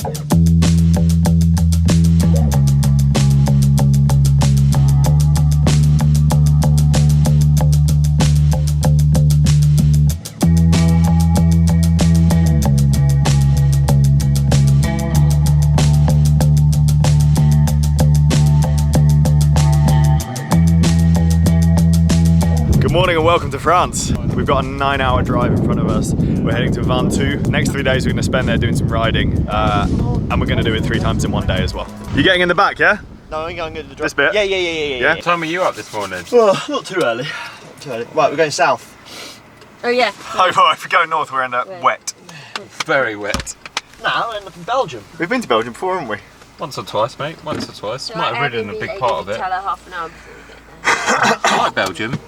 Good morning and welcome to France. We've got a 9-hour drive in front of us. We're heading to VENTOUX. Next 3 days we're going to spend there doing some riding and we're going to do it 3 times in 1 day as well. You getting in the back, yeah? No, I'm going to the drive. This bit? Yeah. What time were you up this morning? Oh, not too early. Not too early. Right, we're going south. Oh yeah. Oh, well, if we go north we're in wet. Very wet. Now we're up in Belgium. We've been to Belgium before, haven't we? Once or twice, mate. Once or twice. So Might have ridden a big part of it. Tell her half an hour before we get there. I like Belgium.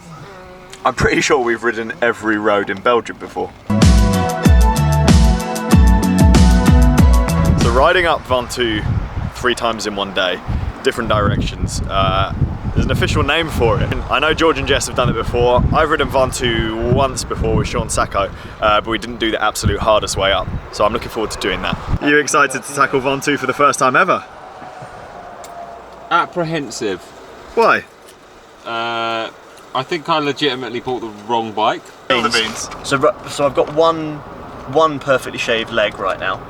I'm pretty sure we've ridden every road in Belgium before. So riding up VENTOUX 3 times in 1 day, different directions. There's an official name for it. I know George and Jess have done it before. I've ridden VENTOUX once before with Sean Sacco, but we didn't do the absolute hardest way up. So I'm looking forward to doing that. Are you excited to tackle VENTOUX for the first time ever? Apprehensive. Why? I think I legitimately bought the wrong bike. The beans. So I've got one perfectly shaved leg right now,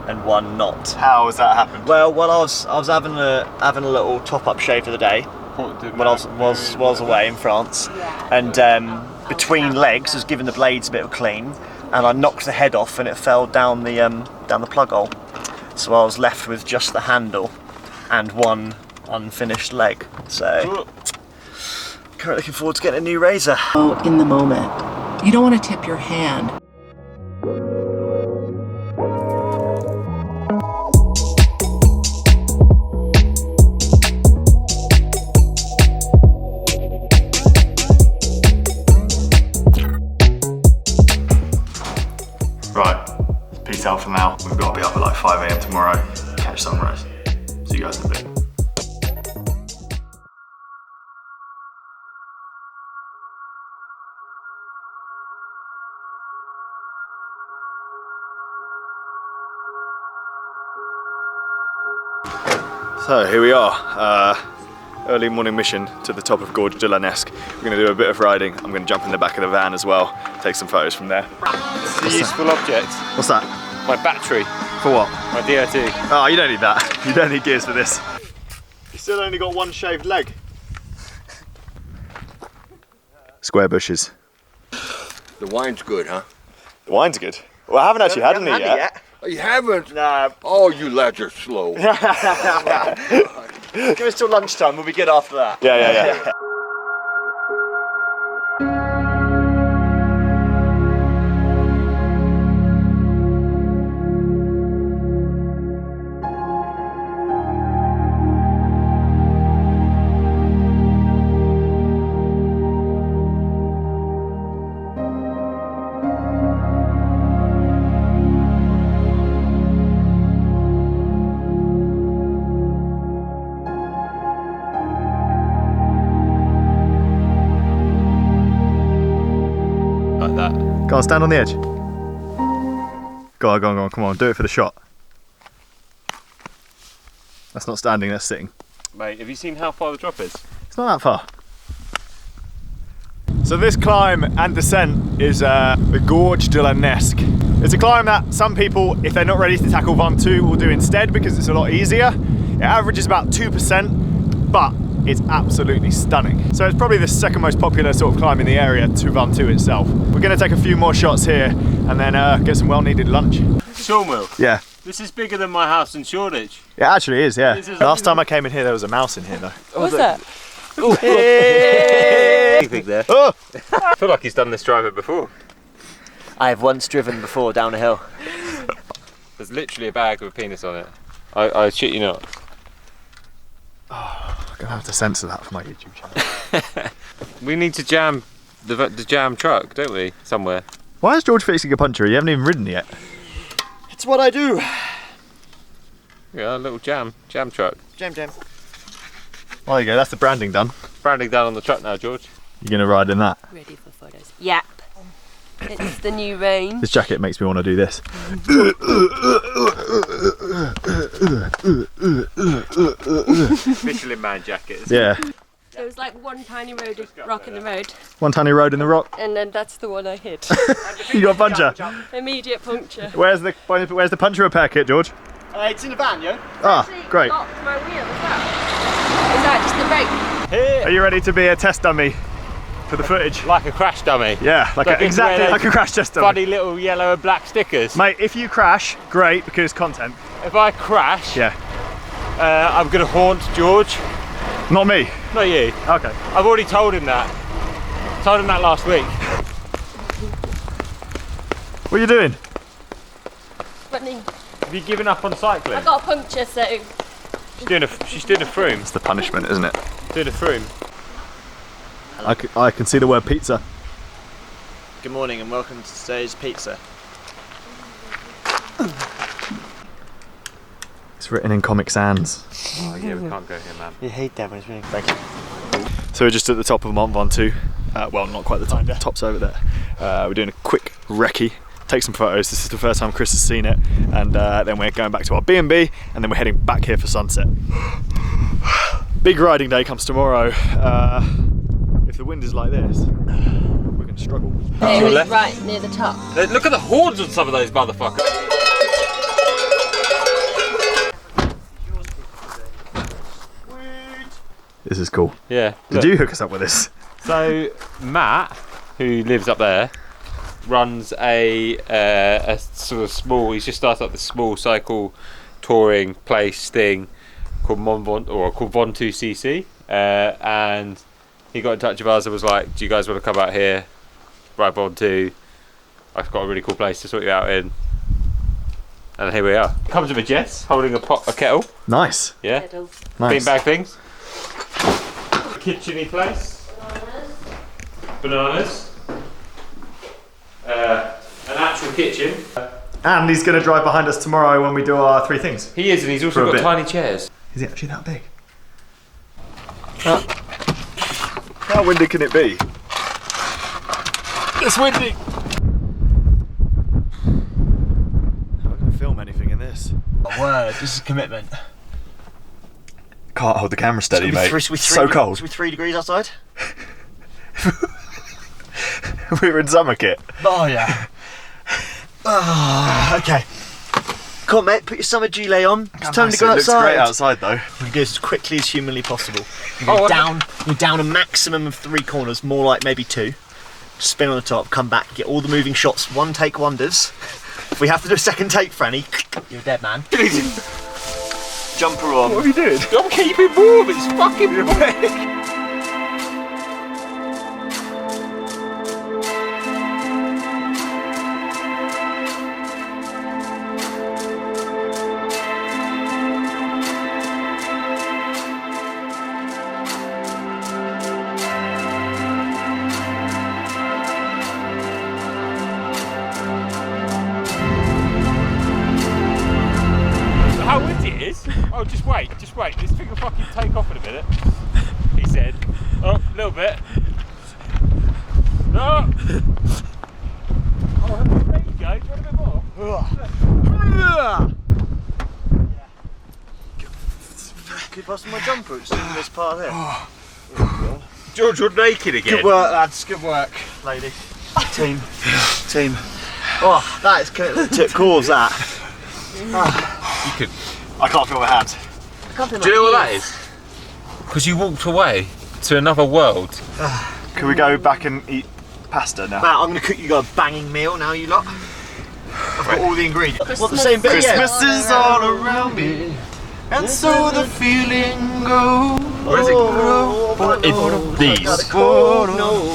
and one not. How has that happened? Well, I was having a little top-up shave of the day when I was away in France, and between legs was giving the blades a bit of a clean, and I knocked the head off and it fell down the plug hole. So I was left with just the handle and one unfinished leg. So currently looking forward to getting a new razor. Oh, in the moment. You don't want to tip your hand. Right, peace out for now. We've got to be up at like 5 AM tomorrow, catch sunrise. See you guys in a bit. So here we are, early morning mission to the top of Gorge de la Nesque. We're going to do a bit of riding. I'm going to jump in the back of the van as well, take some photos from there. It's a useful object. What's that? My battery. For what? My DRT. Oh, you don't need that. You don't need gears for this. You still only got one shaved leg. Square bushes. The wine's good, huh? The wine's good. Well, I haven't actually had any yet. Oh, you haven't? Nah. Oh, you lads are slow. Give us till lunchtime. We'll be good after that. Yeah. Like that. Go on, stand on the edge. Go on, come on, do it for the shot. That's not standing, that's sitting. Mate, have you seen how far the drop is? It's not that far. So this climb and descent is the Gorge de la Nesque. It's a climb that some people, if they're not ready to tackle VENTOUX, will do instead because it's a lot easier. It averages about 2%, but it's absolutely stunning. So it's probably the second most popular sort of climb in the area to VENTOUX itself. We're going to take a few more shots here and then get some well-needed lunch. Sawmill. Yeah. This is bigger than my house in Shoreditch. It actually is, yeah. This is- Last time I came in here there was a mouse in here though. What's that? Anything there. Oh! I feel like he's done this driver before. I have once driven before down a hill. There's literally a bag with a penis on it. I shit you not. I'm gonna have to censor that for my YouTube channel. We need to jam the jam truck, don't we? Somewhere. Why is George fixing a puncture? You haven't even ridden it yet. It's what I do. Yeah, a little jam truck. Jam. Well, there you go, that's the branding done. Branding down on the truck now, George. You're gonna ride in that. Ready for photos. Yep. It's the new rain. This jacket makes me want to do this. Michelin Man jacket. Yeah. There was like one tiny rock in the road, One tiny road in the rock. and then that's the one I hit. You got a puncture. Immediate puncture. Where's the puncture repair kit, George? It's in the van, yo. Ah, great. Locked my wheel, is that just the brake? Here. Are you ready to be a test dummy for the footage? Like a crash dummy. Yeah, exactly like a crash test dummy. Funny little yellow and black stickers. Mate, if you crash, great, because content. If I crash, Yeah. I'm gonna haunt George. Not me. Not you. Okay. I've already told him that. Told him that last week. What are you doing? Running. Have you given up on cycling? I got a puncture, so She's doing a froome. It's the punishment, isn't it? Doing a froome. I can see the word pizza. Good morning and welcome to today's pizza. It's written in Comic Sans. Oh yeah, we can't go here, man. You hate that when it's raining. Thank you. So we're just at the top of Mont Ventoux. Well, not quite the top. Top's over there. We're doing a quick recce. Take some photos. This is the first time Chris has seen it, and then we're going back to our B&B, and then we're heading back here for sunset. Big riding day comes tomorrow. If the wind is like this, we're going to struggle. it was right near the top. Look at the horns on some of those motherfuckers. This is cool. Yeah. Did you hook us up with this? So Matt, who lives up there, runs a sort of small. He's just started up this small cycle touring place thing called VENTOUX CC, and he got in touch with us and was like, "Do you guys want to come out here, ride Ventoux? I've got a really cool place to sort you out in." And here we are. Comes with a Jess holding a kettle. Nice. Yeah. Nice. Beanbag things. Kitcheny place. Bananas. An actual kitchen. And he's going to drive behind us tomorrow when we do our 3 things. He is, and he's For also a got bit. tiny chairs. Is he actually that big? How windy can it be? It's windy! I'm not going to film anything in this. Word, this is commitment. Can't hold the camera steady, mate. It's So cold. 3 degrees outside. We were in summer kit. Oh yeah. Okay. Come on, mate. Put your summer gilet on. It's time to go It looks outside. great outside though. We go as quickly as humanly possible. Oh, You're down a maximum of 3 corners, more like maybe 2. Spin on the top, come back, get all the moving shots, 1 take wonders. If we have to do a second take, Franny, you're a dead man. Jumper on. What are you doing? I'm keeping warm. It's fucking wet. How windy it is? Oh, just wait. This thing will fucking take off in a minute. He said. Oh, a little bit. No. Oh, there you go. Do you want a bit more? Could you pass me my jumper? It's in this part here. George, you're naked again. Good work, lads. Good work, lady. Team. Oh, that is took cause that. You could. I can't feel my hands. Do you know what that is? Because you walked away to another world. Can we go back and eat pasta now? Matt, I'm going to cook you guys a banging meal now, you lot. I've got all the ingredients. What, the same bit? Christmas is all around me, and so the feeling goes. Where's it? It's These. Oh no.